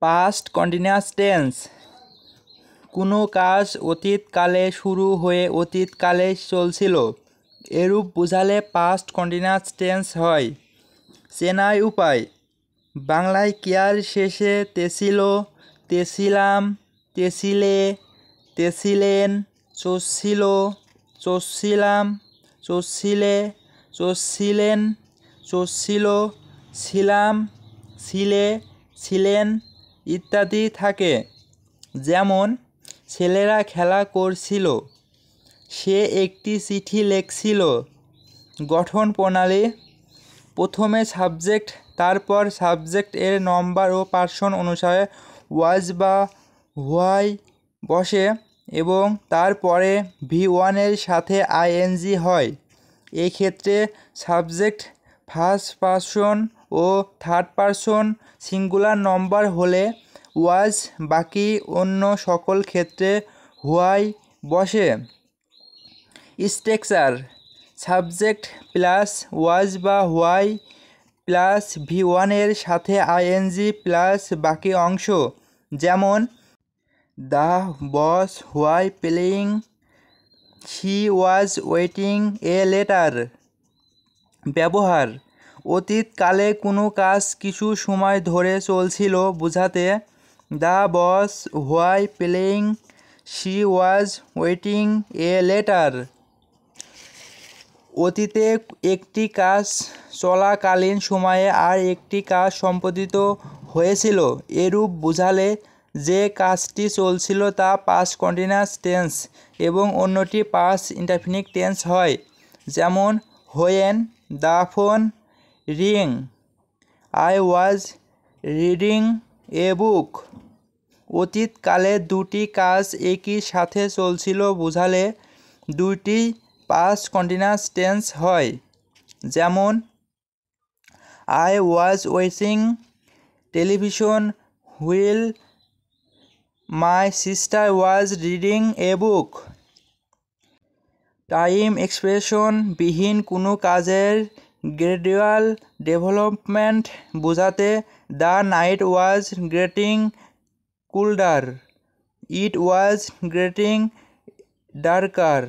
Past continuous tense কোনো কাজ অতীতকালে শুরু হয়ে অতীতকালে চলছিল, এরূপ বোঝালে পাস্ট কন্টিনিউয়াস টেন্স হয়। চেনার উপায়: বাংলায় ক্রিয়ার শেষে তেছিল, তেছিলাম, তেছিলে, তেছিলেন, চলছিল, চলছিলাম, চলছিলে, চলছিলেন, চলছিল, ছিলাম, ছিলে, ছিলেন ইত্যাদি থাকে। যেমন ছেলেরা খেলা করছিল, সে একটি চিঠি লিখছিল। গঠন প্রণালী: প্রথমে সাবজেক্ট, তারপর সাবজেক্ট এর নম্বর ও পার্সন অনুসারে ওয়াজ বা হোয়াই বসে এবং তারপরে V1 এর সাথে আইএনজি হয়। এই ক্ষেত্রে সাবজেক্ট ফার্স্ট পারসন ও থার্ড পারসন সিঙ্গুলার নম্বর হলে ওয়াজ, বাকি অন্য সকল ক্ষেত্রে হোয়াই বসে। স্ট্রাকচার: সাবজেক্ট প্লাস ওয়াজ বা হোয়াই প্লাস V1 এর সাথে আইএনজি প্লাস বাকি অংশ। যেমন the boss why playing, she was waiting a letter. ব্যবহার: অতীতকালে কোনো কাজ কিছু সময় ধরে চলছিল বোঝাতে the boss why playing, she was waiting a letter. অতীতে একটি কাজ চলাকালীন সময়ে আর একটি কাজ সম্পাদিত হয়েছিল, এরূপ বোঝালে যে কাজটি চলছিল তা পাস্ট কন্টিনিউয়াস টেন্স এবং অন্যটি পাস্ট ইনডেফিনিট টেন্স হয়। যেমন when the phone ring, I was reading a book. অতীতকালে দুটি কাজ একই সাথে চলছিল বোঝালে দুটি পাস্ট কন্টিনিউয়াস টেন্স হয়। যেমন I was watching television while my sister was reading a book. Time expression বিহীন কোনো কাজের গ্র্যাজুয়াল ডেভেলপমেন্ট বোঝাতে the night was getting colder, it was getting darker.